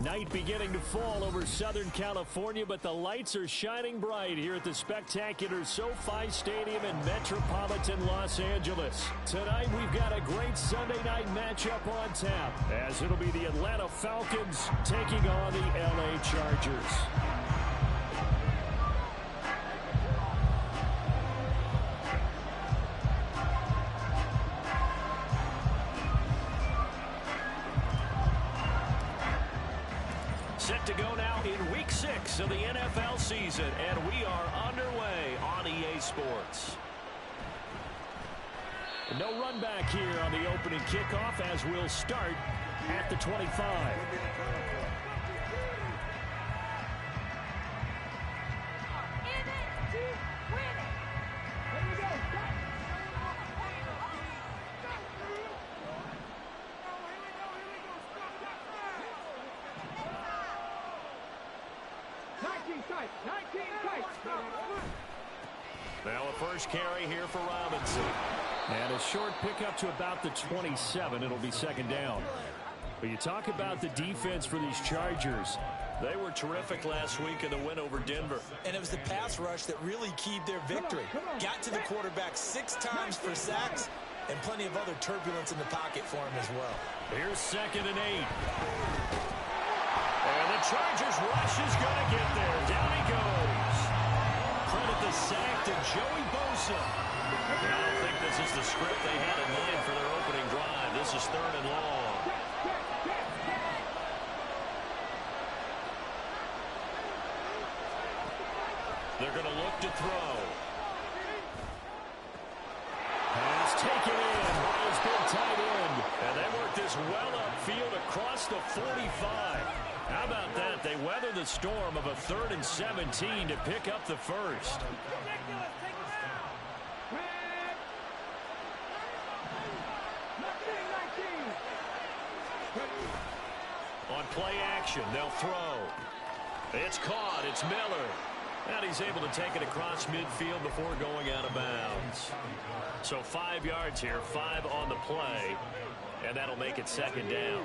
Night beginning to fall over Southern California, but the lights are shining bright here at the spectacular SoFi Stadium in metropolitan Los Angeles. Tonight, we've got a great Sunday night matchup on tap, as it'll be the Atlanta Falcons taking on the LA Chargers. Set to go now in Week 6 of the NFL season, and we are underway on EA Sports. No run back here on the opening kickoff as we'll start at the 25. Now a first carry here for Robinson. And a short pickup to about the 27. It'll be second down. But you talk about the defense for these Chargers. They were terrific last week in the win over Denver. And it was the pass rush that really keyed their victory. Got to the quarterback 6 times for sacks and plenty of other turbulence in the pocket for him as well. Here's 2nd and 8. And the Chargers rush is going to get there. Down he goes. Credit the sack to Joey Bosa. I don't think this is the script they had in mind for their opening drive. This is 3rd and long. They're going to look to throw. Pass taken in by his big tight end. And they work this well upfield across the 45. How about that? They weather the storm of a 3rd and 17 to pick up the first. On play action, they'll throw. It's caught. It's Miller. And he's able to take it across midfield before going out of bounds. So 5 yards here, 5 on the play. And that'll make it 2nd down.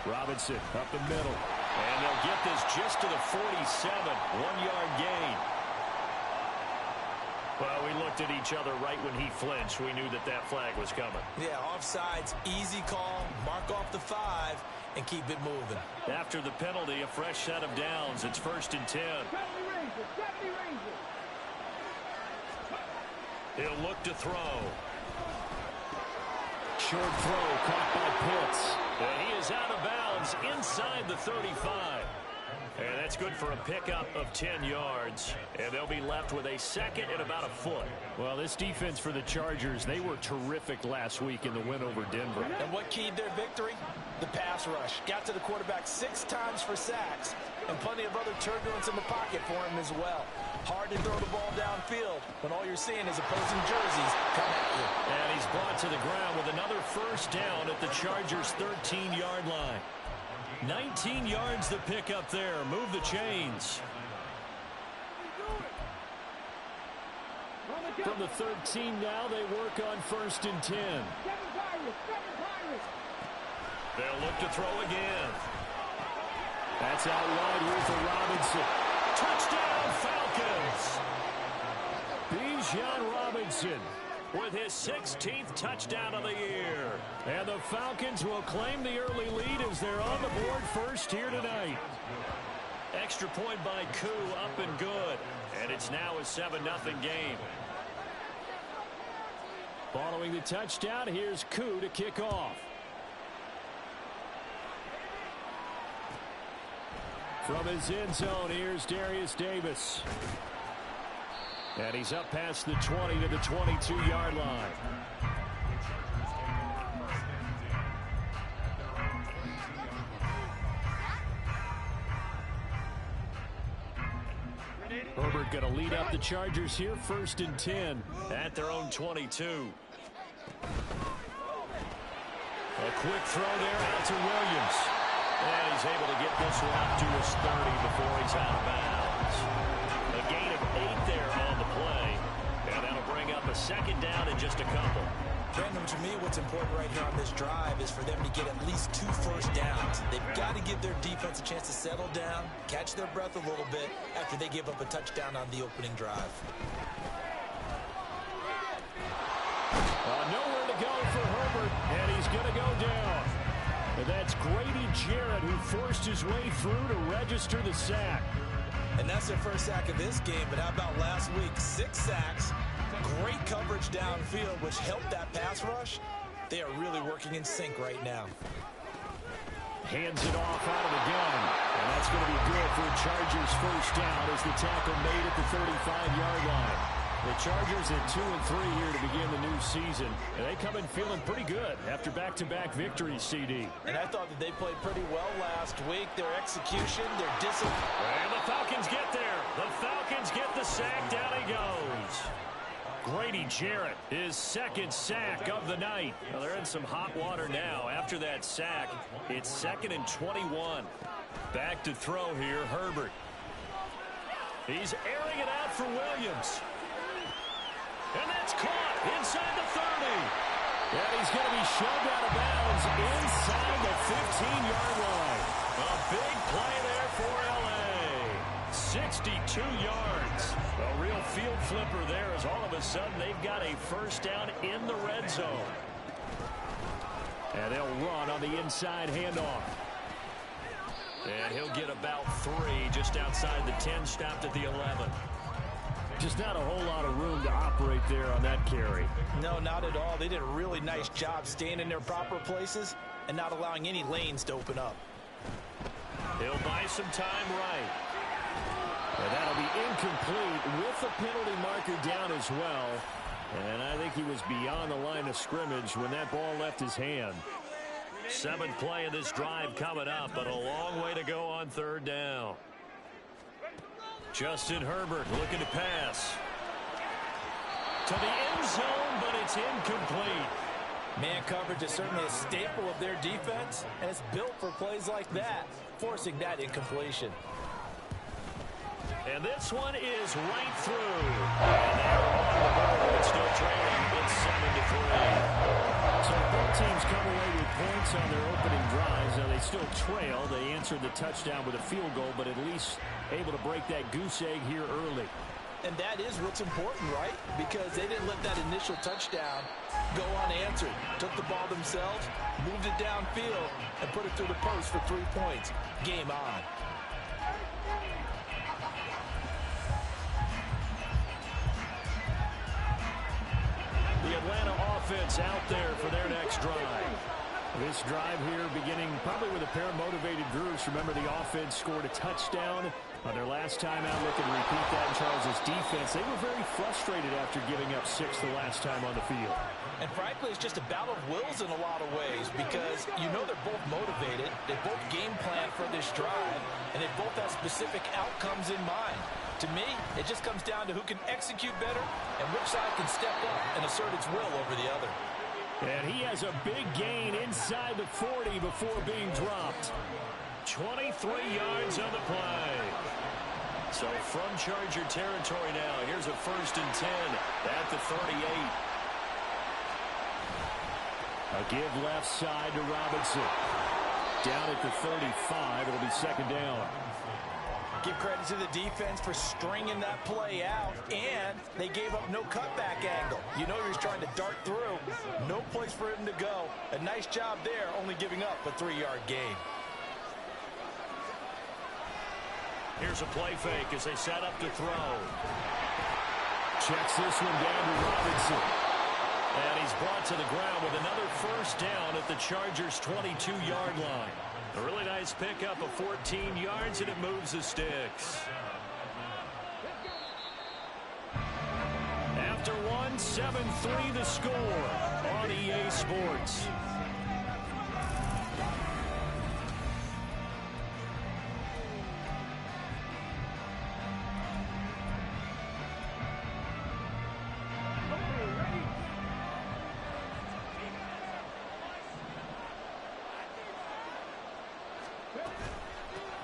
Robinson up the middle. And they'll get this just to the 47. 1-yard gain. Well, we looked at each other right when he flinched. We knew that that flag was coming. Yeah, offsides, easy call, mark off the 5, and keep it moving. After the penalty, a fresh set of downs. It's 1st and 10. He'll look to throw. Short throw caught by Pitts. And he is out of bounds inside the 35. And that's good for a pickup of 10 yards. And they'll be left with a 2nd and about a foot. Well, this defense for the Chargers, they were terrific last week in the win over Denver. And what keyed their victory? The pass rush. Got to the quarterback 6 times for sacks. And plenty of other turbulence in the pocket for him as well. Hard to throw the ball downfield when all you're seeing is opposing jerseys come at you. And he's brought to the ground with another first down at the Chargers' 13-yard line. 19 yards to pick up there. Move the chains. From the 13 now, they work on 1st and 10. They'll look to throw again. That's out wide here for Robinson. Touchdown, Falcons! Bijan Robinson with his 16th touchdown of the year. And the Falcons will claim the early lead as they're on the board first here tonight. Extra point by Koo, up and good. And it's now a 7-0 game. Following the touchdown, here's Koo to kick off. From his end zone, here's Darius Davis. And he's up past the 20 to the 22-yard line. Herbert going to lead up the Chargers here, 1st and 10 at their own 22. A quick throw there out to Williams. And he's able to get this one up to his 30 before he's out of bounds. A gain of 8 there on the play. And that'll bring up a second down and just a couple. Brandon, to me, what's important right here on this drive is for them to get at least 2 first downs. They've got to give their defense a chance to settle down, catch their breath a little bit after they give up a touchdown on the opening drive. Nowhere to go for Herbert, and he's going to go down. And that's Grady Jarrett who forced his way through to register the sack. And that's their first sack of this game, but how about last week? 6 sacks, great coverage downfield, which helped that pass rush. They are really working in sync right now. Hands it off out of the gun. And that's going to be good for the Chargers' first down as the tackle made at the 35-yard line. The Chargers at 2-3 here to begin the new season. And they come in feeling pretty good after back-to-back victories, CD. And I thought that they played pretty well last week. Their execution, their discipline. And the Falcons get there. The Falcons get the sack. Down he goes. Grady Jarrett, his second sack of the night. Well, they're in some hot water now. After that sack, it's 2nd and 21. Back to throw here, Herbert. He's airing it out for Williams. And that's caught inside the 30. And he's going to be shoved out of bounds inside the 15-yard line. A big play there for L.A. 62 yards. A real field flipper there as all of a sudden they've got a first down in the red zone. And they'll run on the inside handoff. And he'll get about 3 just outside the 10, stopped at the 11. Just not a whole lot of room to operate there on that carry. No, not at all. They did a really nice job staying in their proper places and not allowing any lanes to open up. He'll buy some time right. And that'll be incomplete with the penalty marker down as well. And I think he was beyond the line of scrimmage when that ball left his hand. 7th play of this drive coming up, but a long way to go on 3rd down. Justin Herbert looking to pass. To the end zone, but it's incomplete. Man coverage is certainly a staple of their defense, and it's built for plays like that, forcing that incompletion. And this one is right through. And they're on the board. It's still trailing. It's 7-3. So both teams come away with points on their opening drives. Now they still trail. They answered the touchdown with a field goal, but at least able to break that goose egg here early. And that is what's important, right? Because they didn't let that initial touchdown go unanswered. Took the ball themselves, moved it downfield, and put it through the post for 3 points. Game on. The Atlanta offense out there for their next drive. This drive here beginning probably with a pair of motivated groups. Remember, the offense scored a touchdown on their last time out. Looking to repeat that in Charles' defense. They were very frustrated after giving up 6 the last time on the field. And frankly, it's just a battle of wills in a lot of ways because you know they're both motivated. They both game plan for this drive, and they both have specific outcomes in mind. To me, it just comes down to who can execute better and which side can step up and assert its will over the other. And he has a big gain inside the 40 before being dropped. 23 yards on the play. So from Charger territory now, here's a 1st and 10 at the 38. A give left side to Robinson. Down at the 35, it'll be 2nd down. Give credit to the defense for stringing that play out, and they gave up no cutback angle. You know he was trying to dart through. No place for him to go. A nice job there, only giving up a 3-yard gain. Here's a play fake as they set up to throw. Checks this one down to Robinson. And he's brought to the ground with another 1st down at the Chargers' 22-yard line. A really nice pickup of 14 yards, and it moves the sticks. After 7-3 the score on EA Sports.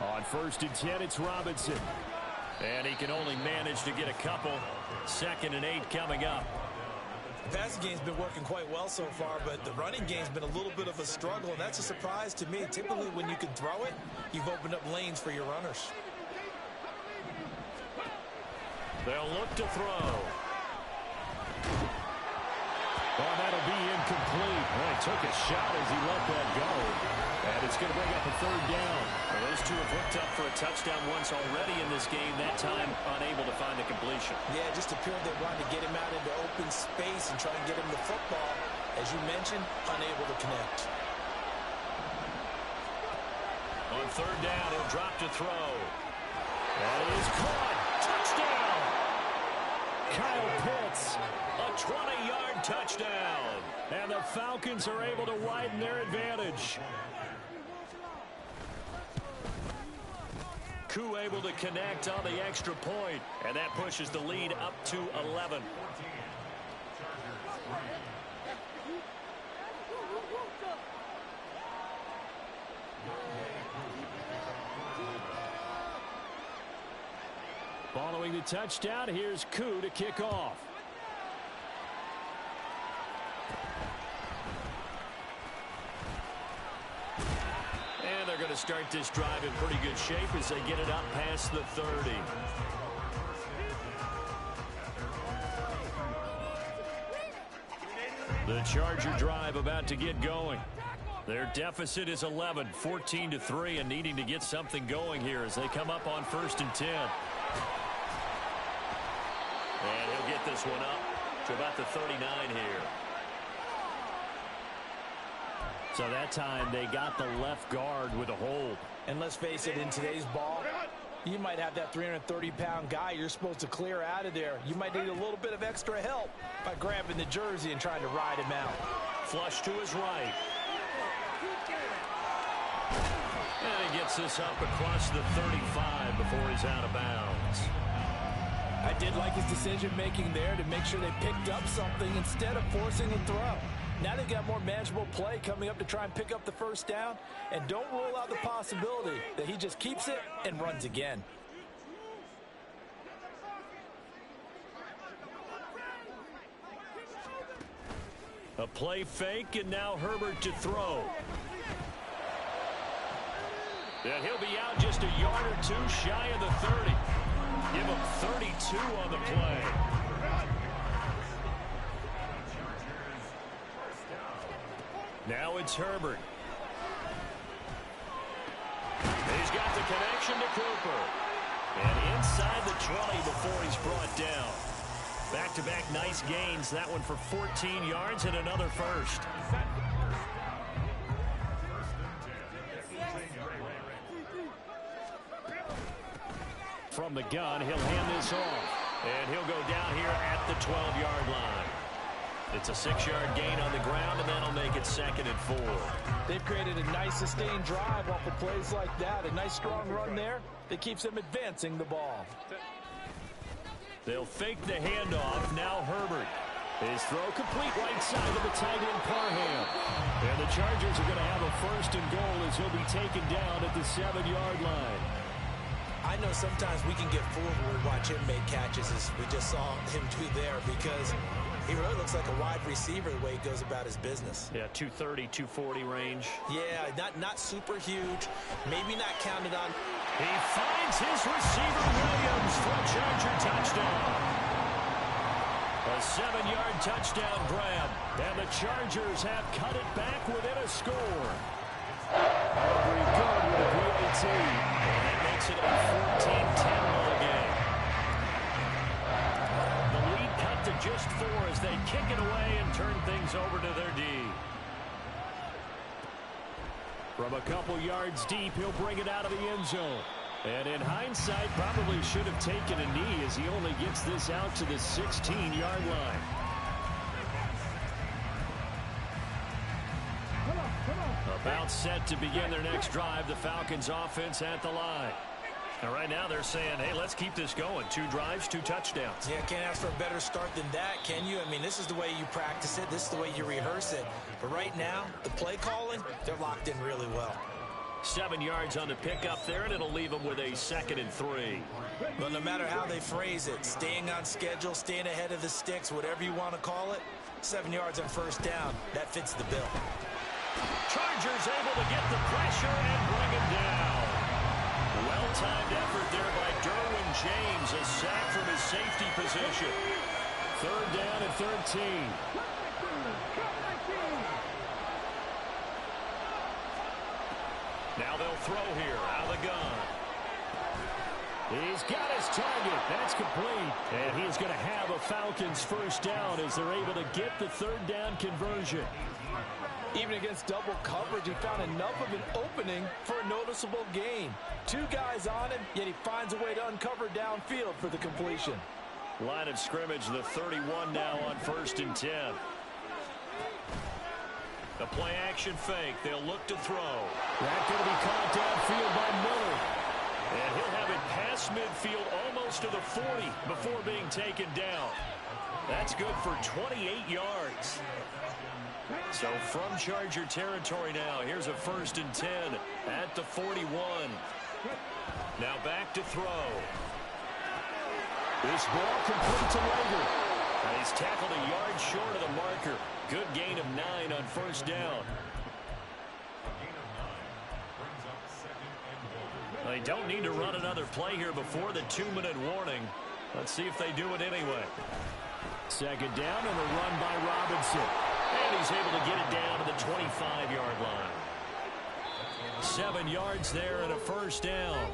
On 1st and 10, it's Robinson. And he can only manage to get a couple. 2nd and 8 coming up. The passing game's been working quite well so far, but the running game's been a little bit of a struggle, and that's a surprise to me. Typically, when you can throw it, you've opened up lanes for your runners. They'll look to throw. Oh, that'll be incomplete. Well, he took a shot as he let that go. And it's going to bring up a third down. Well, those two have hooked up for a touchdown once already in this game, that time unable to find the completion. Yeah, it just appeared they wanted to get him out into open space and try and get him the football. As you mentioned, unable to connect. On third down, he'll drop to throw. That is caught. Touchdown! Kyle Pitts, a 20-yard touchdown. And the Falcons are able to widen their advantage. Koo able to connect on the extra point. And that pushes the lead up to 11. Following the touchdown, here's Koo to kick off. And they're going to start this drive in pretty good shape as they get it up past the 30. The Charger drive about to get going. Their deficit is 11, 14-3, and needing to get something going here as they come up on 1st and 10. And he'll get this one up to about the 39 here. So that time they got the left guard with a hold. And let's face it, in today's ball, you might have that 330-pound guy you're supposed to clear out of there. You might need a little bit of extra help by grabbing the jersey and trying to ride him out. Flush to his right. And he gets this up across the 35 before he's out of bounds. I did like his decision-making there to make sure they picked up something instead of forcing the throw. Now they've got more manageable play coming up to try and pick up the first down. And don't rule out the possibility that he just keeps it and runs again. A play fake, and now Herbert to throw. And he'll be out just a yard or two shy of the 30. Give him 32 on the play. Now it's Herbert. He's got the connection to Cooper. And inside the 20 before he's brought down. Back-to-back nice gains. That one for 14 yards and another first. From the gun, he'll hand this off. And he'll go down here at the 12-yard line. It's a 6-yard gain on the ground, and that'll make it 2nd and 4. They've created a nice sustained drive off of plays like that. A nice strong run there that keeps them advancing the ball. They'll fake the handoff. Now Herbert. His throw complete right side of the tight end Parham. And the Chargers are going to have a 1st and goal as he'll be taken down at the 7-yard line. I know sometimes we can get fooled when we watch him make catches, as we just saw him do there, because he really looks like a wide receiver the way he goes about his business. Yeah, 230, 240 range. Yeah, not super huge, maybe not counted on. He finds his receiver Williams for a Charger touchdown. A 7-yard touchdown grab, and the Chargers have cut it back within a score. Every good with a PAT. And that makes it a 14-10 ball game. The lead cut to just 4 as they kick it away and turn things over to their D. From a couple yards deep, he'll bring it out of the end zone. And in hindsight, probably should have taken a knee as he only gets this out to the 16-yard line. About set to begin their next drive, the Falcons offense at the line. And right now they're saying, hey, let's keep this going. 2 drives, 2 touchdowns. Yeah, can't ask for a better start than that, can you? I mean, this is the way you practice it. This is the way you rehearse it. But right now, the play calling, they're locked in really well. 7 yards on the pickup there, and it'll leave them with a 2nd and 3. Well, no matter how they phrase it, staying on schedule, staying ahead of the sticks, whatever you want to call it, 7 yards on first down, that fits the bill. Chargers able to get the pressure and bring him down. Well-timed effort there by Derwin James, a sack from his safety position. 3rd down and 13. Now they'll throw here out of the gun. He's got his target. That's complete. And he's going to have a Falcons first down as they're able to get the 3rd down conversion. Even against double coverage, he found enough of an opening for a noticeable gain. 2 guys on him, yet he finds a way to uncover downfield for the completion. Line of scrimmage, the 31 now on 1st and 10. The play action fake. They'll look to throw. That's going to be caught downfield by Miller. And he'll have it past midfield almost to the 40 before being taken down. That's good for 28 yards. So from Charger territory now, here's a 1st and 10 at the 41. Now back to throw. This ball complete to Lager. And he's tackled a yard short of the marker. Good gain of 9 on 1st down. They don't need to run another play here before the 2-minute warning. Let's see if they do it anyway. 2nd down and a run by Robinson. And he's able to get it down to the 25-yard line. 7 yards there and a 1st down.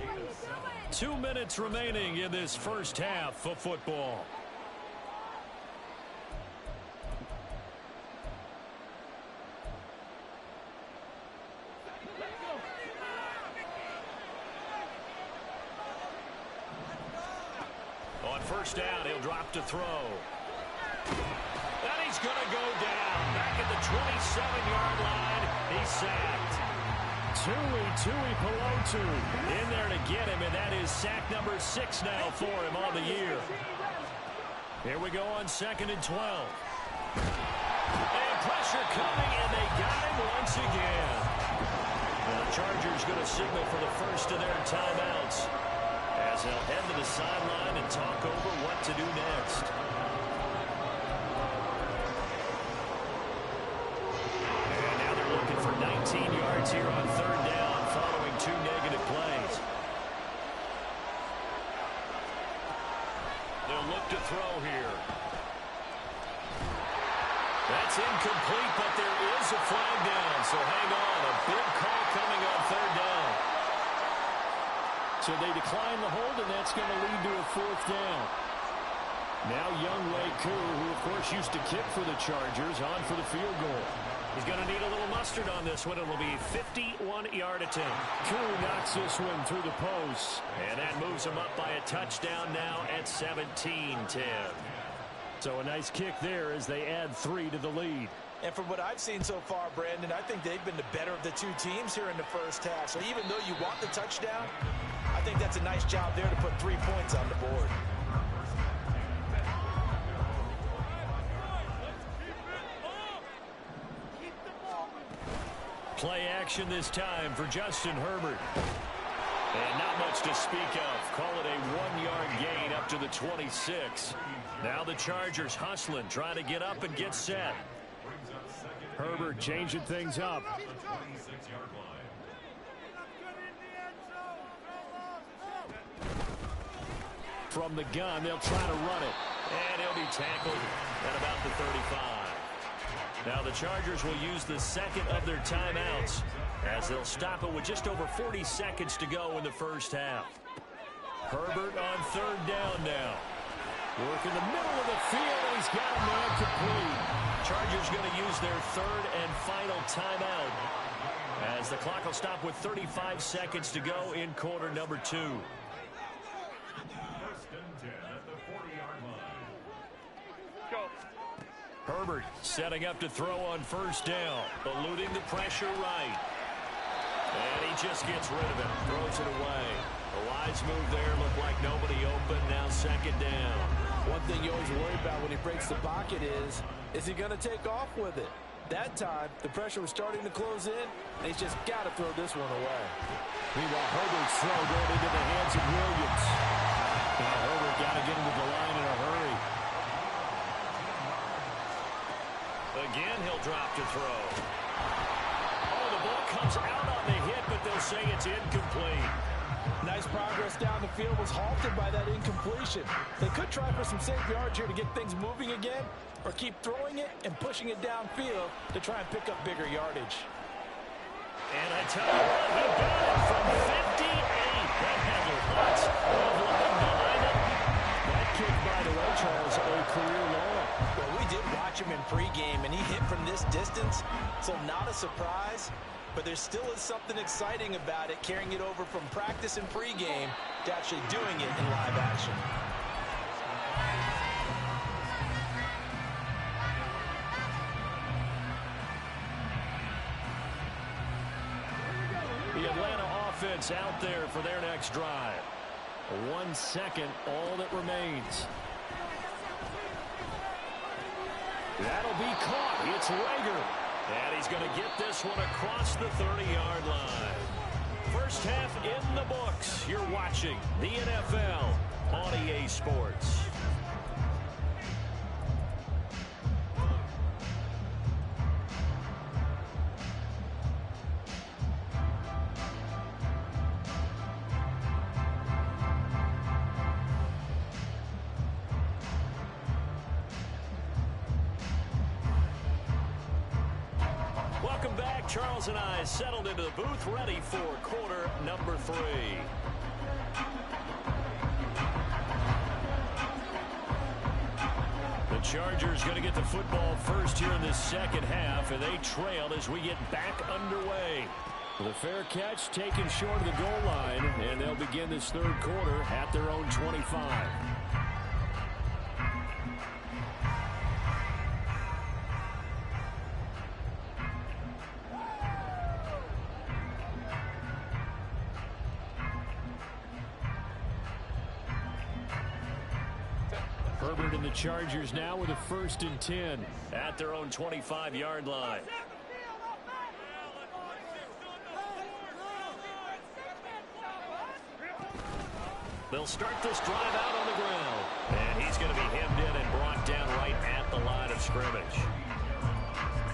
2 minutes remaining in this first half of football. On 1st down, he'll drop to throw. And he's going to go down. Back at the 27-yard line. He's sacked. Tui Pelotu in there to get him, and that is sack number 6 now for him on the year. Here we go on 2nd and 12. And pressure coming, and they got him once again. And the Chargers going to signal for the first of their timeouts as they'll head to the sideline and talk over what to do next. And now they're looking for 19 yards here on 3rd down following 2 negative plays. They'll look to throw here. That's incomplete, but there is a flag down, so hang on. A big call coming on 3rd down. So they decline the hold, and that's going to lead to a 4th down. Now Younghoe Koo, who of course used to kick for the Chargers, on for the field goal. He's going to need a little mustard on this one. It will be a 51-yard attempt. Koo knocks this one through the post. And that moves him up by a touchdown now at 17-10. So a nice kick there as they add 3 to the lead. And from what I've seen so far, Brandon, I think they've been the better of the 2 teams here in the first half. So even though you want the touchdown, I think that's a nice job there to put 3 points on the board. Play action this time for Justin Herbert. And not much to speak of. Call it a 1-yard gain up to the 26. Now the Chargers hustling, trying to get up and get set. Herbert changing things up. From the gun, they'll try to run it. And he'll be tackled at about the 35. Now the Chargers will use the 2nd of their timeouts as they'll stop it with just over 40 seconds to go in the first half. Herbert on 3rd down now. Work in the middle of the field, and he's got a man complete. Chargers going to use their 3rd and final timeout as the clock will stop with 35 seconds to go in quarter number 2. Herbert setting up to throw on 1st down, eluding the pressure right. And he just gets rid of it, throws it away. A wise move there, looked like nobody open, now 2nd down. One thing you always worry about when he breaks the pocket is he going to take off with it? That time, the pressure was starting to close in, and he's just got to throw this one away. Meanwhile, Herbert's throw going into the hands of Williams. Now Herbert got to get into the line in a hurry. Again, he'll drop to throw. Oh, the ball comes out on the hit, but they'll say it's incomplete. Nice progress down the field was halted by that incompletion. They could try for some safe yards here to get things moving again, or keep throwing it and pushing it downfield to try and pick up bigger yardage. And I tell you what, he got it from 58. That had lots of line behind it. That kick, by the way, Charles, a career long. Well, we did watch him in pregame, and he hit from this distance, so not a surprise. But there still is something exciting about it, carrying it over from practice and pregame to actually doing it in live action. The Atlanta offense out there for their next drive. 1 second, all that remains. That'll be caught. It's Rager. And he's going to get this one across the 30-yard line. First half in the books. You're watching the NFL on EA Sports. Welcome back. Charles and I settled into the booth, ready for quarter number 3. The Chargers going to get the football first here in this second half, and they trail as we get back underway. The fair catch taken short of the goal line, and they'll begin this third quarter at their own 25. Herbert and the Chargers now with a 1st and 10 at their own 25-yard line. They'll start this drive out on the ground. And he's going to be hemmed in and brought down right at the line of scrimmage.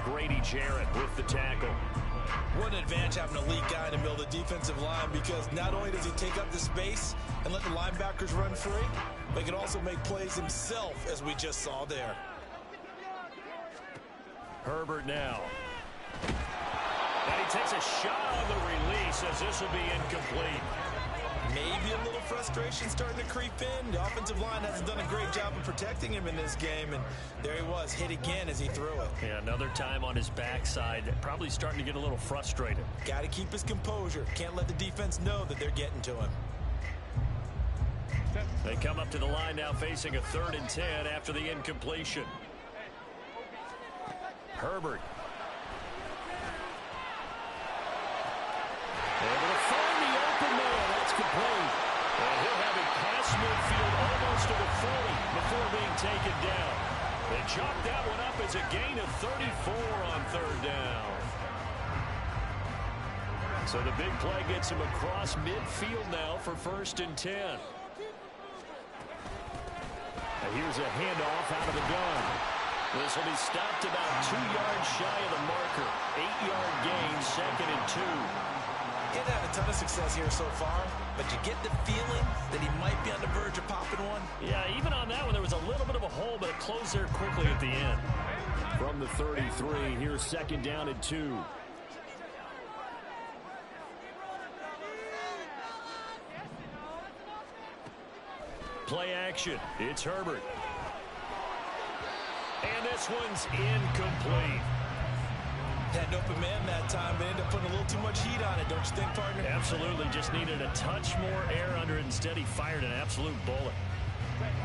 Grady Jarrett with the tackle. What an advantage having an elite guy in the middle of the defensive line, because not only does he take up the space and let the linebackers run free, but he can also make plays himself, as we just saw there. Herbert now. And he takes a shot on the release as this will be incomplete. Maybe a little frustration starting to creep in. The offensive line hasn't done a great job of protecting him in this game, and there he was, hit again as he threw it. Yeah, another time on his backside, probably starting to get a little frustrated. Got to keep his composure. Can't let the defense know that they're getting to him. They come up to the line now facing a 3rd and 10 after the incompletion. Herbert. Able to find the open man. That's complete. And he'll have it past midfield almost to the 40 before being taken down. They chalk that one up as a gain of 34 on 3rd down. So the big play gets him across midfield now for 1st and 10. And here's a handoff out of the gun. This will be stopped about 2 yards shy of the marker. 8-yard gain, 2nd and 2. He hasn't had a ton of success here so far, but you get the feeling that he might be on the verge of popping one. Yeah, even on that one, there was a little bit of a hole, but it closed there quickly at the end. From the 33, here's 2nd down and 2. Play action. It's Herbert. And this one's incomplete. Had an open man that time, but ended up putting a little too much heat on it, don't you think, partner? Absolutely. Just needed a touch more air under it. Instead, he fired an absolute bullet.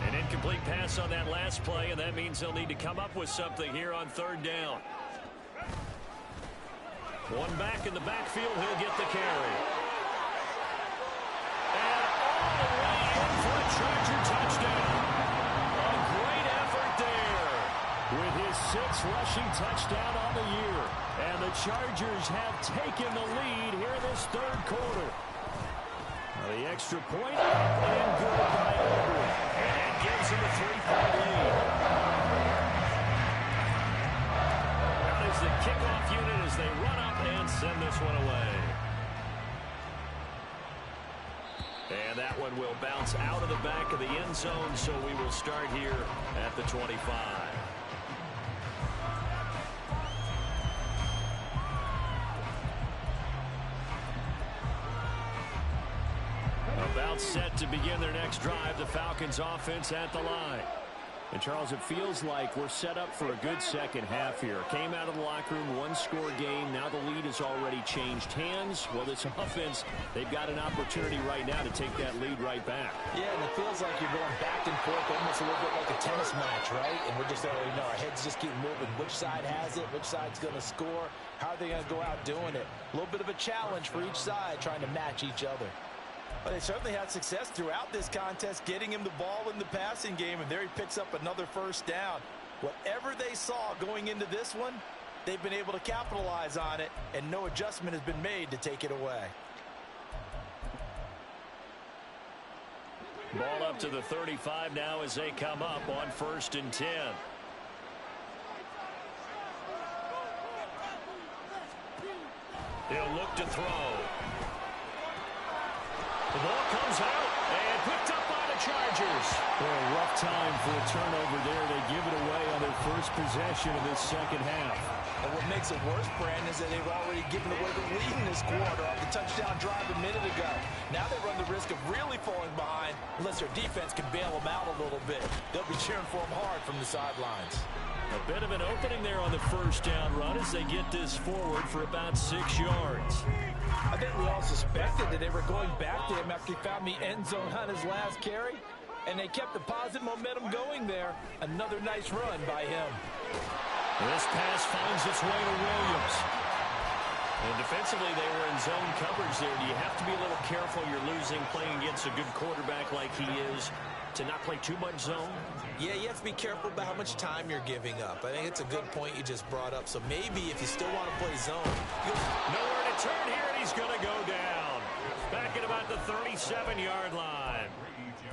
An incomplete pass on that last play, and that means they'll need to come up with something here on 3rd down. One back in the backfield. He'll get the carry. And all the way in for a Charger touchdown. A great effort there with his his 6th rushing touchdown on the year. And the Chargers have taken the lead here in this 3rd quarter. The extra point and good by Aubrey. And gives him a 3-point lead. Out is the kickoff unit as they run up and send this one away. And that one will bounce out of the back of the end zone, so we will start here at the 25. About set to begin their next drive, the Falcons offense at the line. And, Charles, it feels like we're set up for a good second half here. Came out of the locker room, one-score game. Now the lead has already changed hands. Well, this offense, they've got an opportunity right now to take that lead right back. Yeah, and it feels like you're going back and forth, almost a little bit like a tennis match, right? And we're just already know our heads just keep moving. Which side has it? Which side's going to score? How are they going to go out doing it? A little bit of a challenge for each side, trying to match each other. Well, they certainly had success throughout this contest, getting him the ball in the passing game, and there he picks up another first down. Whatever they saw going into this one, they've been able to capitalize on it, and no adjustment has been made to take it away. Ball up to the 35 now as they come up on 1st and 10. He'll look to throw. The ball comes out and picked up by the Chargers. Well, a rough time for a turnover there. They give it away on their first possession of this second half. And what makes it worse, Brandon, is that they've already given away the lead in this quarter off the touchdown drive a minute ago. Now they run the risk of really falling behind unless their defense can bail them out a little bit. They'll be cheering for them hard from the sidelines. A bit of an opening there on the first down run as they get this forward for about 6 yards. I think we all suspected that they were going back to him after he found the end zone on his last carry, and they kept the positive momentum going there. Another nice run by him. This pass finds its way to Williams. And defensively, they were in zone coverage there. Do you have to be a little careful? You're losing, playing against a good quarterback like he is, to not play too much zone? Yeah, you have to be careful about how much time you're giving up. I think it's a good point you just brought up. So maybe if you still want to play zone. Nowhere to turn here, and he's going to go down. Back at about the 37-yard line.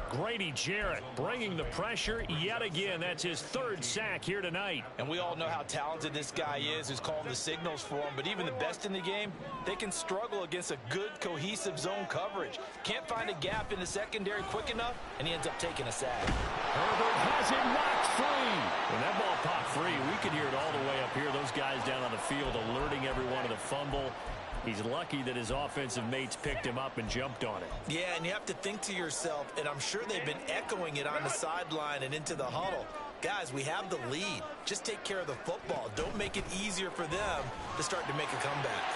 Grady Jarrett bringing the pressure yet again. That's his 3rd sack here tonight. And we all know how talented this guy is who's calling the signals for him. But even the best in the game, they can struggle against a good, cohesive zone coverage. Can't find a gap in the secondary quick enough, and he ends up taking a sack. Herbert has it knocked free. When that ball popped free, we could hear it all the way up here. Those guys down on the field alerting everyone of the fumble. He's lucky that his offensive mates picked him up and jumped on it. Yeah, and you have to think to yourself, and I'm sure they've been echoing it on the sideline and into the huddle. Guys, we have the lead. Just take care of the football. Don't make it easier for them to start to make a comeback.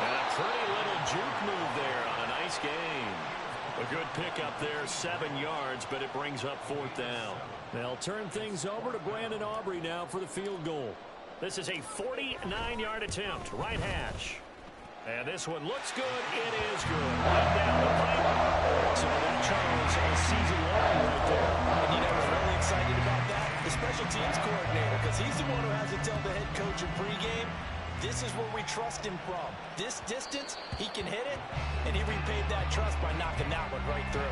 And a pretty little juke move there on a nice game. A good pickup there, 7 yards, but it brings up 4th down. They'll turn things over to Brandon Aubrey now for the field goal. This is a 49-yard attempt, right hash. And this one looks good. It is good. Right down the pipe. So that Charles all season long right there. And you know what's really excited about that? The special teams coordinator, because he's the one who has to tell the head coach in pregame, this is where we trust him from. This distance, he can hit it, and he repaid that trust by knocking that one right through.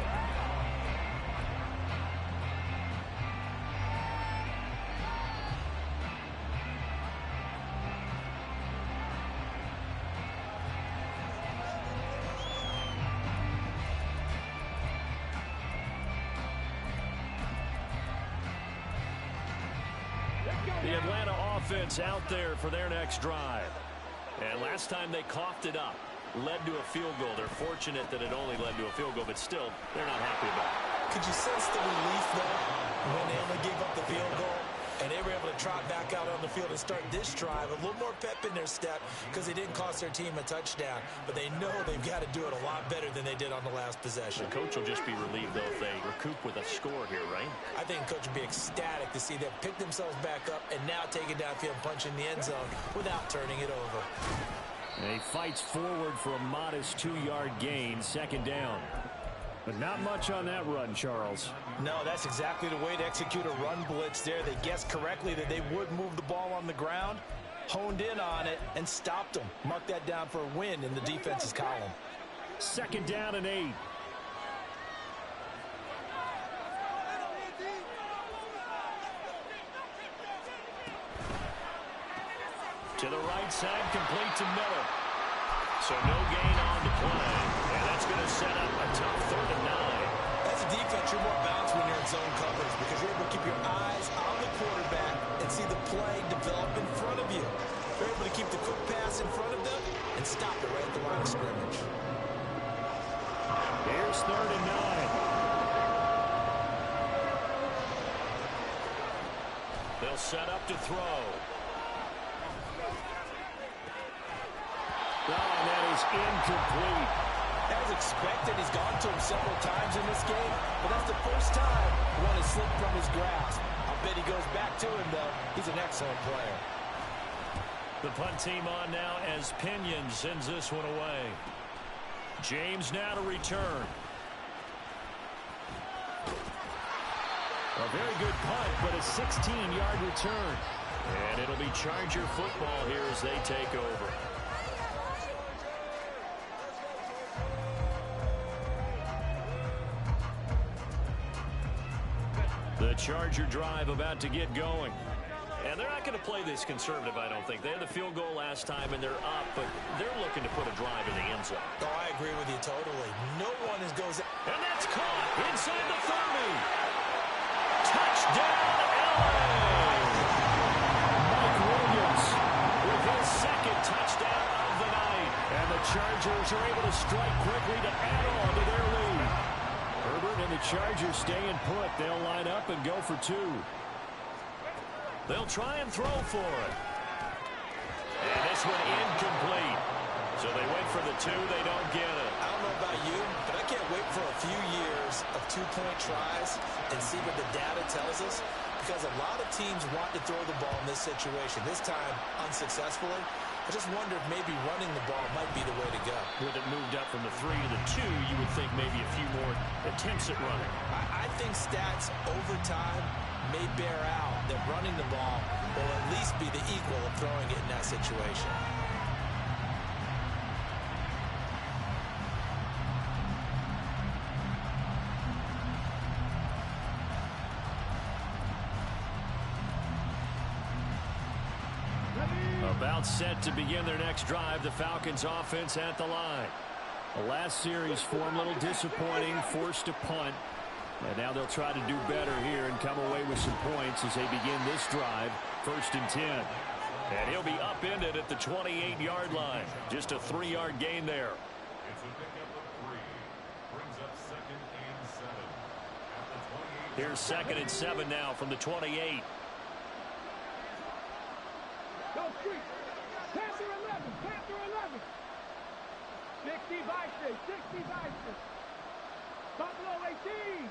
The Atlanta offense out there for their next drive. And last time they coughed it up, led to a field goal. They're fortunate that it only led to a field goal, but still, they're not happy about it. Could you sense the relief, though, when they only gave up the field goal? And they were able to trot back out on the field and start this drive. A little more pep in their step because they didn't cost their team a touchdown. But they know they've got to do it a lot better than they did on the last possession. The coach will just be relieved, though, if they recoup with a score here, right? I think the coach will be ecstatic to see them pick themselves back up and now take it downfield and punch in the end zone without turning it over. And he fights forward for a modest 2-yard gain, 2nd down. But not much on that run, Charles. No, that's exactly the way to execute a run blitz there. They guessed correctly that they would move the ball on the ground, honed in on it, and stopped them. Mark that down for a win in the defense's column. 2nd down and 8. To the right side, complete to Miller. So no gain on the play. And that's going to set up a tough 3rd and 9. As a defense, you're more balanced when you're in zone coverage because you're able to keep your eyes on the quarterback and see the play develop in front of you. You're able to keep the quick pass in front of them and stop it right at the line of scrimmage. Here's 3rd and 9. They'll set up to throw. Oh, and that is incomplete. As expected, he's gone to him several times in this game, but that's the first time one has slipped from his grasp. I'll bet he goes back to him, though. He's an excellent player. The punt team on now as Pinion sends this one away. James now to return. A very good punt, but a 16-yard return. And it'll be Charger football here as they take over. The Charger drive about to get going. And they're not going to play this conservative, I don't think. They had the field goal last time, and they're up, but they're looking to put a drive in the end zone. Oh, I agree with you totally. No one goes... And that's caught inside the 30. Touchdown, LA! Mike Williams with his 2nd touchdown of the night. And the Chargers are able to strike quickly to add on to their lead. Herbert and the Chargers staying put. They'll line up and go for 2. They'll try and throw for it. And this one incomplete. So they wait for the 2. They don't get it. I don't know about you, but I can't wait for a few years of 2-point tries and see what the data tells us. Because a lot of teams want to throw the ball in this situation. This time, unsuccessfully. I just wonder if maybe running the ball might be the way to go. With it moved up from the 3 to the 2, you would think maybe a few more attempts at running. I think stats over time may bear out that running the ball will at least be the equal of throwing it in that situation. About set to begin their next drive, the Falcons offense at the line. The last series for them, a little disappointing, forced to punt. And now they'll try to do better here and come away with some points as they begin this drive, 1st and 10. And he'll be upended at the 28-yard line. Just a 3-yard gain there. It's a pickup of 3. Brings up 2nd and 7. At the 28. Here's 2nd and 7 now from the 28. Go street. Panther 11. Panther 11. 60 Vikings. 60 Vikings. Buffalo 18.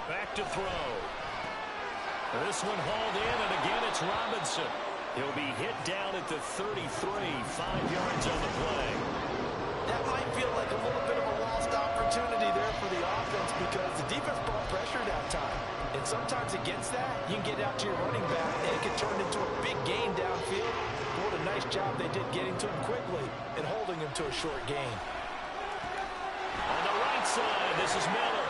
Back to throw. This one hauled in, and again it's Robinson. He'll be hit down at the 33, 5 yards on the play. That might feel like a little bit of a lost opportunity there for the offense because the defense brought pressure that time. And sometimes against that, you can get out to your running back, and it can turn into a big gain downfield. But what a nice job they did getting to him quickly and holding him to a short gain. On the right side, this is Miller.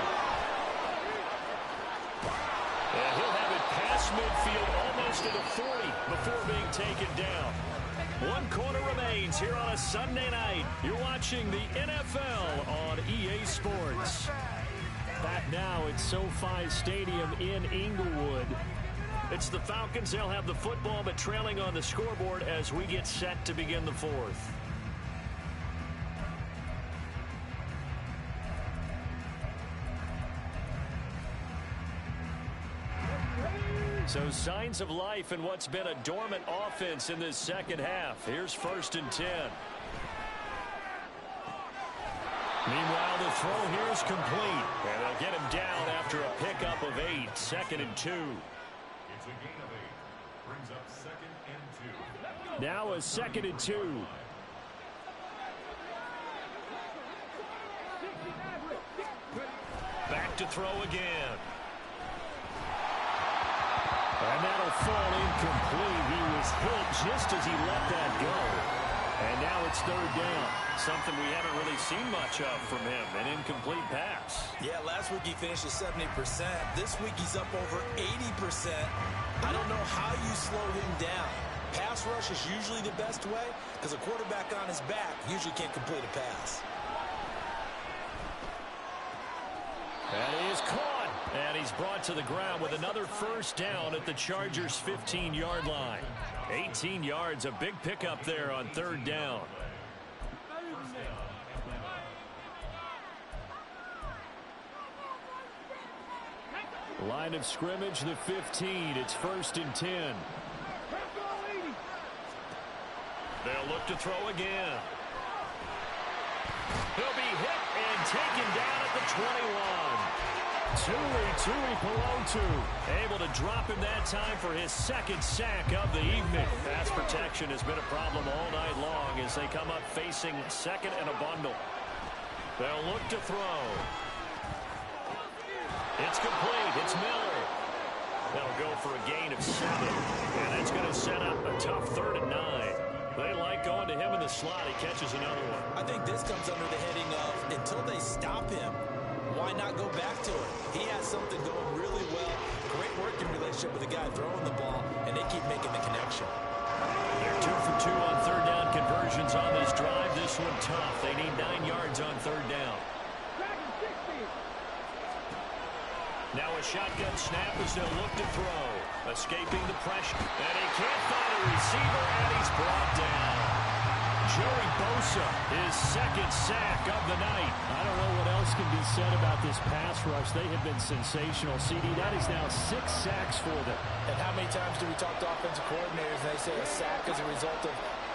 And he'll have it past midfield almost to the 40 before being taken down. 1 quarter remains here on a Sunday night. You're watching the NFL on EA Sports. Back now at SoFi Stadium in Inglewood. It's the Falcons. They'll have the football, but trailing on the scoreboard as we get set to begin the 4th. So signs of life in what's been a dormant offense in this second half. Here's 1st and 10. Meanwhile, the throw here is complete. And they'll get him down after a pickup of 8. 2nd and 2. It's a gain of 8. Brings up 2nd and 2. Now a 2nd and 2. Back to throw again. And that'll fall incomplete. He was hit just as he let that go. And now it's third down. Something we haven't really seen much of from him, an incomplete pass. Yeah, last week he finished at 70%. This week he's up over 80%. I don't know how you slow him down. Pass rush is usually the best way because a quarterback on his back usually can't complete a pass. That is caught. And he's brought to the ground with another first down at the Chargers' 15-yard line. 18 yards, a big pickup there on third down. Line of scrimmage, the 15. It's 1st and 10. They'll look to throw again. He'll be hit and taken down at the 21. Tui Pelotu. Able to drop him that time for his second sack of the evening. Pass protection has been a problem all night long as they come up facing second and a bundle. They'll look to throw. It's complete. It's Miller. That'll go for a gain of 7. And it's going to set up a tough 3rd and 9. They like going to him in the slot. He catches another one. I think this comes under the heading of until they stop him, why not go back to it? He has something going really well. Great working relationship with the guy throwing the ball, and they keep making the connection. They're 2 for 2 on third down conversions on this drive. This one tough. They need 9 yards on third down. Now a shotgun snap as they'll look to throw. Escaping the pressure. And he can't find a receiver, and he's brought down. Joey Bosa, his second sack of the night. I don't know what else can be said about this pass rush. They have been sensational. CD, that is now 6 sacks for them. And how many times do we talk to offensive coordinators and they say a sack is a result of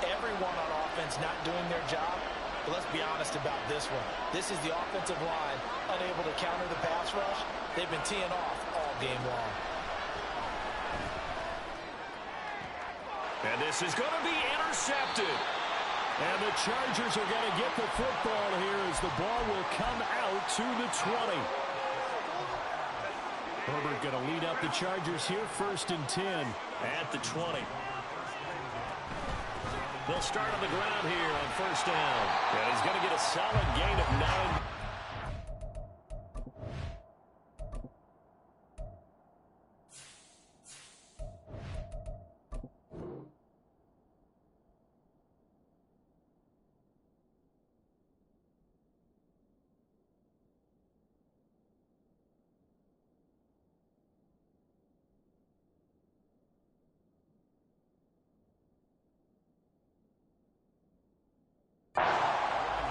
everyone on offense not doing their job? But let's be honest about this one. This is the offensive line unable to counter the pass rush. They've been teeing off all game long. And this is going to be intercepted. And the Chargers are going to get the football here as the ball will come out to the 20. Herbert going to lead up the Chargers here, 1st and 10. At the 20. They'll start on the ground here on first down. And he's going to get a solid gain of 9.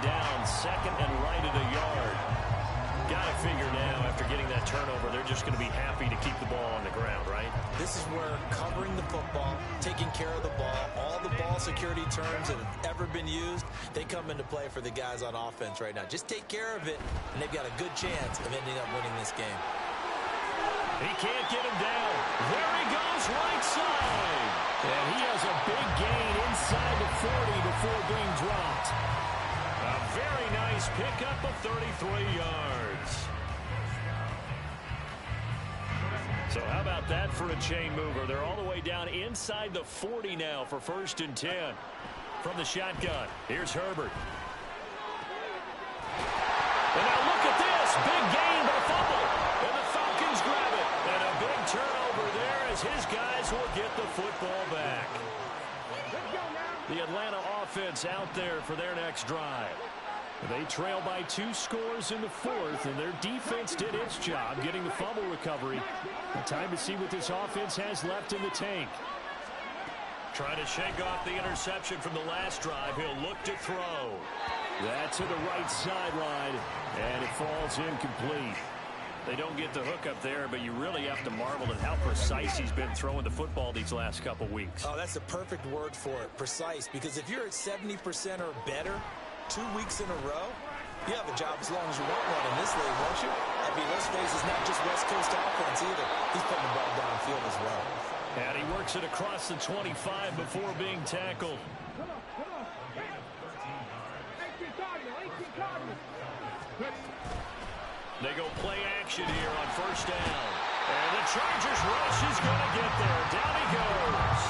Down, second and right at a yard. Got to figure now, after getting that turnover, they're just going to be happy to keep the ball on the ground, right? This is where covering the football, taking care of the ball, all the ball security terms that have ever been used, they come into play for the guys on offense right now. Just take care of it, and they've got a good chance of ending up winning this game. He can't get him down. There he goes, right side. And he has a big gain inside the 40 before being dropped. A very nice pickup of 33 yards. So how about that for a chain mover? They're all the way down inside the 40 now for 1st and 10. From the shotgun, here's Herbert. And now look at this. Big gain but a fumble. And the Falcons grab it. And a big turnover there as his guys will get the football back. The Atlanta offense out there for their next drive. They trail by 2 scores in the 4th, and their defense did its job getting the fumble recovery. Time to see what this offense has left in the tank. Trying to shake off the interception from the last drive. He'll look to throw. That to the right sideline, and it falls incomplete. They don't get the hook up there, but you really have to marvel at how precise he's been throwing the football these last couple weeks. Oh, that's the perfect word for it, precise, because if you're at 70% or better 2 weeks in a row, you have a job as long as you want one in this league, won't you? I mean, let's face it, it's not just West Coast offense either. He's putting the ball downfield as well. And he works it across the 25 before being tackled. Come on. 18 Cardinal. They go play action here on first down. And the Chargers rush is going to get there. Down he goes.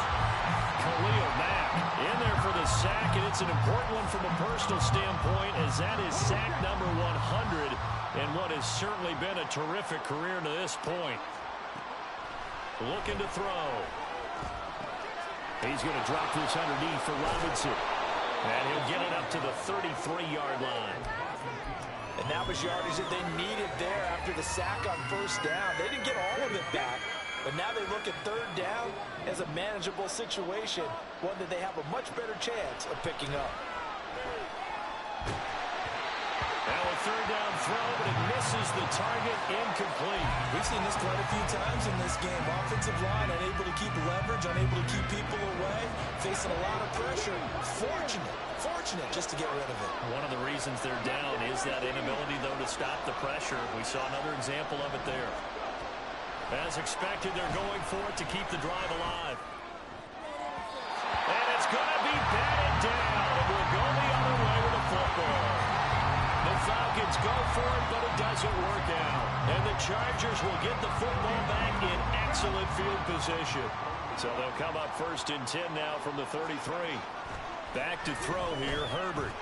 Khalil Mack in there for the sack, and it's an important one from a personal standpoint, as that is sack number 100 in what has certainly been a terrific career to this point. Looking to throw. He's going to drop this underneath for Robinson. And he'll get it up to the 33-yard line. And that was yardage that they needed there after the sack on first down. They didn't get all of it back, but now they look at third down as a manageable situation, one that they have a much better chance of picking up. Now a third down throw, but it misses the target, incomplete. We've seen this quite a few times in this game. Offensive line unable to keep leverage, unable to keep people away, facing a lot of pressure. Fortunate just to get rid of it. One of the reasons they're down is that inability, though, to stop the pressure. We saw another example of it there. As expected, they're going for it to keep the drive alive. And it's going to be batted down. It will go the other way with the football. The Falcons go for it, but it doesn't work out. And the Chargers will get the football back in excellent field position. So they'll come up first and 10 now from the 33. Back to throw here, Herbert.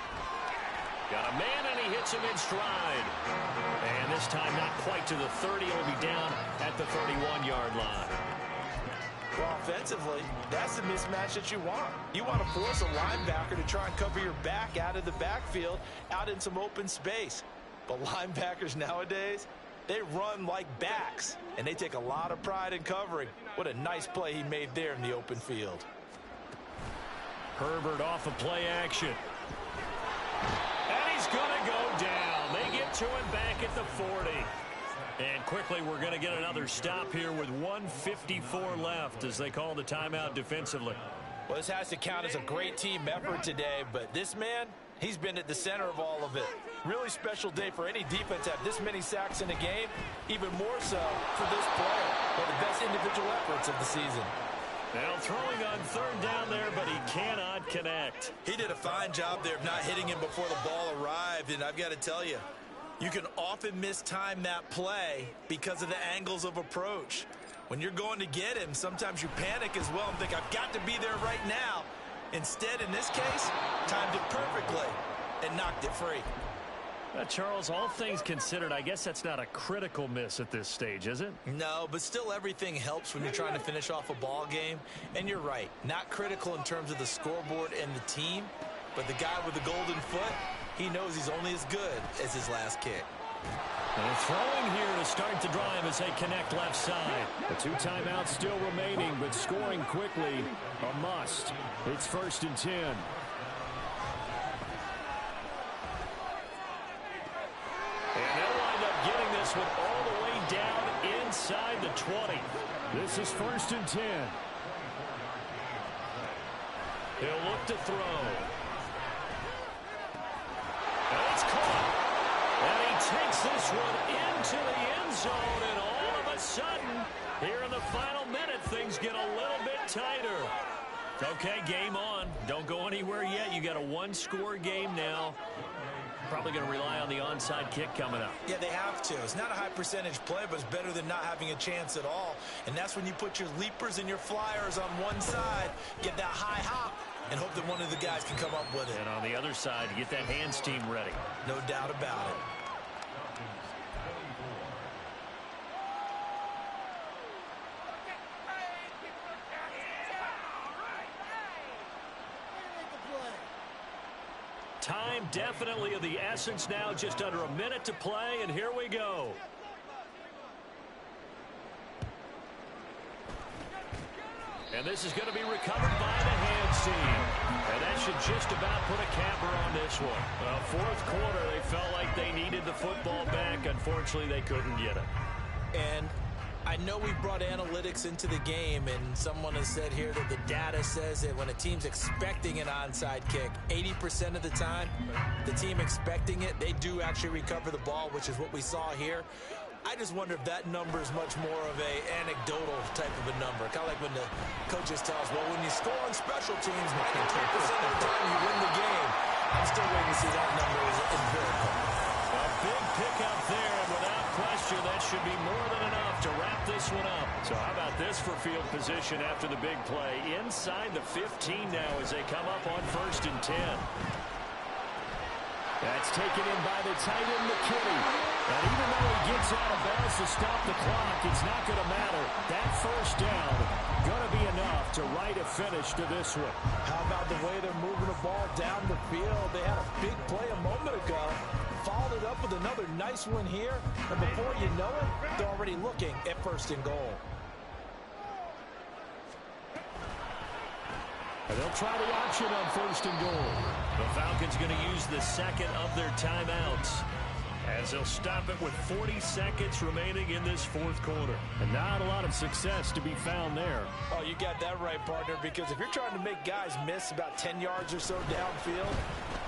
Got a man, and he hits him in stride. And this time not quite to the 30. It'll be down at the 31-yard line. Well, offensively, that's the mismatch that you want. You want to force a linebacker to try and cover your back out of the backfield, out in some open space. But linebackers nowadays, they run like backs, and they take a lot of pride in covering. What a nice play he made there in the open field. Herbert off of play action. And he's going to go down. They get to him back at the 40. And quickly, we're going to get another stop here with 1:54 left as they call the timeout defensively. Well, this has to count as a great team effort today, but this man, he's been at the center of all of it. Really special day for any defense to have this many sacks in a game, even more so for this player. One of the best individual efforts of the season. Now throwing on third down there, but he cannot connect. He did a fine job there of not hitting him before the ball arrived, and I've got to tell you, you can often mistime that play because of the angles of approach. When you're going to get him, sometimes you panic as well and think, I've got to be there right now. Instead, in this case, timed it perfectly and knocked it free. Charles, all things considered, I guess that's not a critical miss at this stage, is it? No, but still everything helps when you're trying to finish off a ball game. And you're right, not critical in terms of the scoreboard and the team, but the guy with the golden foot, he knows he's only as good as his last kick. And throwing here to start the drive as they connect left side. The 2 timeouts still remaining, but scoring quickly, a must. It's 1st and 10. And they'll wind up getting this one all the way down inside the 20. This is 1st and 10. He'll look to throw. And it's caught. And he takes this one into the end zone, and all of a sudden, here in the final minute, things get a little bit tighter. Okay, game on. Don't go anywhere yet. You got a 1-score game now. Probably going to rely on the onside kick coming up. Yeah, they have to. It's not a high percentage play, but it's better than not having a chance at all. And that's when you put your leapers and your flyers on one side, get that high hop, and hope that one of the guys can come up with it. And on the other side, get that hands team ready. No doubt about it. Time definitely of the essence now, just under a minute to play, and here we go. And this is going to be recovered by the hands team. And that should just about put a capper on this one. Fourth quarter, they felt like they needed the football back. Unfortunately, they couldn't get it. And I know we brought analytics into the game, and someone has said here that the data says that when a team's expecting an onside kick, 80% of the time, the team expecting it, they do actually recover the ball, which is what we saw here. I just wonder if that number is much more of a anecdotal type of a number. Kind of like when the coaches tell us, well, when you score on special teams, 92% of the time you win the game. I'm still waiting to see that number is empirical. A big pickup there, and without question, that should be more than enough to wrap this one up. So how about this for field position after the big play? Inside the 15 now as they come up on 1st and 10. That's taken in by the tight end, McKinney. And even though he gets out of bounds to stop the clock, it's not going to matter. That first down going to be enough to write a finish to this one. How about the way they're moving the ball down the field? They had a big play a moment ago. Followed it up with another nice one here. And before you know it, they're already looking at 1st and goal. And they'll try the option on 1st and goal. The Falcons going to use the second of their timeouts as they'll stop it with 40 seconds remaining in this 4th quarter. And not a lot of success to be found there. Oh, you got that right, partner, because if you're trying to make guys miss about 10 yards or so downfield,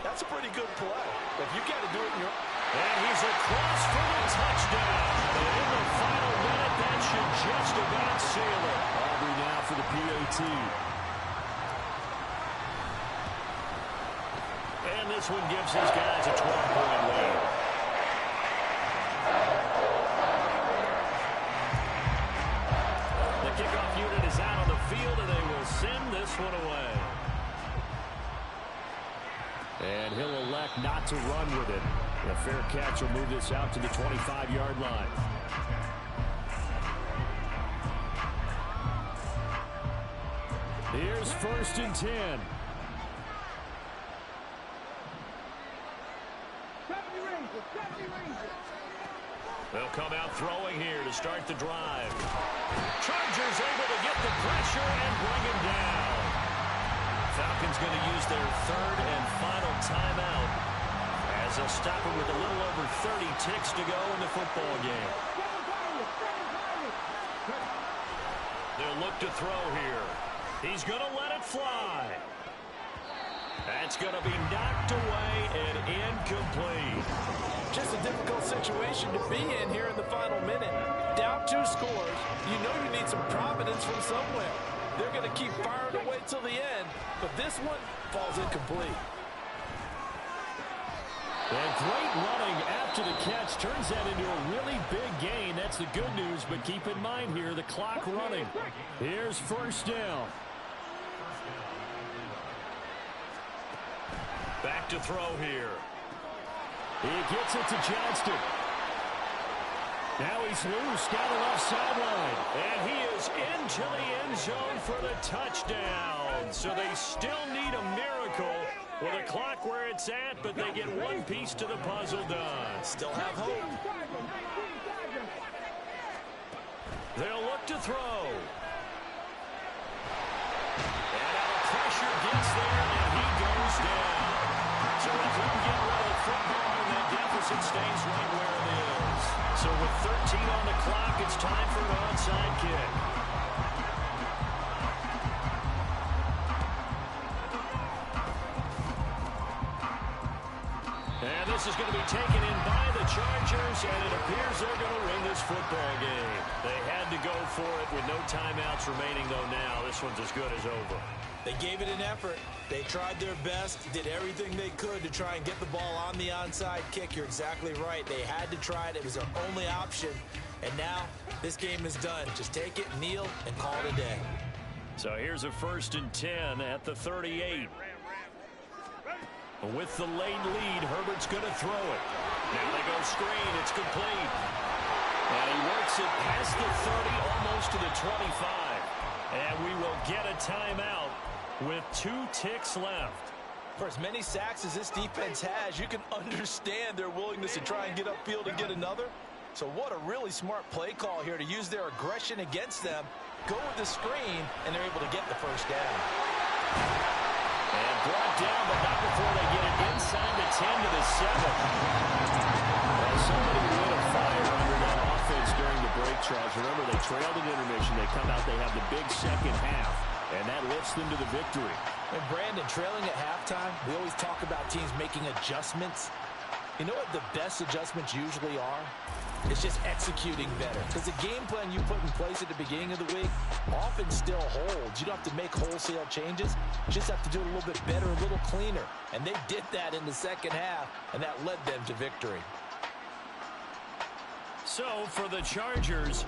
that's a pretty good play. But you got to do it in your... And he's across for the touchdown. And in the final minute, that should just about seal it. Aubrey now for the PAT. And this one gives his guys a 12-point lead. The kickoff unit is out on the field, and they will send this one away. And he'll elect not to run with it. A fair catch will move this out to the 25-yard line. Here's 1st and 10. They'll come out throwing here to start the drive. Chargers able to get the pressure and bring him down. Falcons going to use their 3rd and final timeout as they'll stop it with a little over 30 ticks to go in the football game. They'll look to throw here. He's going to let it fly. That's going to be knocked away and incomplete. Just a difficult situation to be in here in the final minute. Down 2 scores. You know you need some providence from somewhere. They're going to keep firing away till the end, but this one falls incomplete. And great running after the catch turns that into a really big gain. That's the good news, but keep in mind here, the clock running. Here's 1st down. Back to throw here. He gets it to Johnston. Now he's loose down the left sideline. And he is into the end zone for the touchdown. So they still need a miracle with a clock where it's at, but they get one piece to the puzzle done. Still have hope. They'll look to throw. And out of pressure gets there, and he goes down. So if he can get rid of the football, and that deficit stays right where it is. So with 13 on the clock, it's time for an onside kick. And this is going to be taken in by the Chargers, and it appears they're going to win this football game. They had to go for it with no timeouts remaining, though now. This one's as good as over. They gave it an effort. They tried their best, did everything they could to try and get the ball on the onside kick. You're exactly right. They had to try it. It was their only option. And now this game is done. Just take it, kneel, and call it a day. So here's a 1st and 10 at the 38. With the late lead, Herbert's going to throw it. Now they go screen. It's complete. And he works it past the 30, almost to the 25. And we will get a timeout with 2 ticks left. For as many sacks as this defense has, you can understand their willingness to try and get upfield and get another. So what a really smart play call here to use their aggression against them, go with the screen, and they're able to get the first down. And brought down, but not before they get it inside the 10 to the 7. Well, somebody lit a fire under that offense during the break, Charles. Remember, they trailed at intermission. They come out, they have the big second half, and that lifts them to the victory. And Brandon, trailing at halftime, we always talk about teams making adjustments. You know what the best adjustments usually are? It's just executing better. Because the game plan you put in place at the beginning of the week often still holds. You don't have to make wholesale changes. You just have to do it a little bit better, a little cleaner. And they did that in the second half, and that led them to victory. So for the Chargers,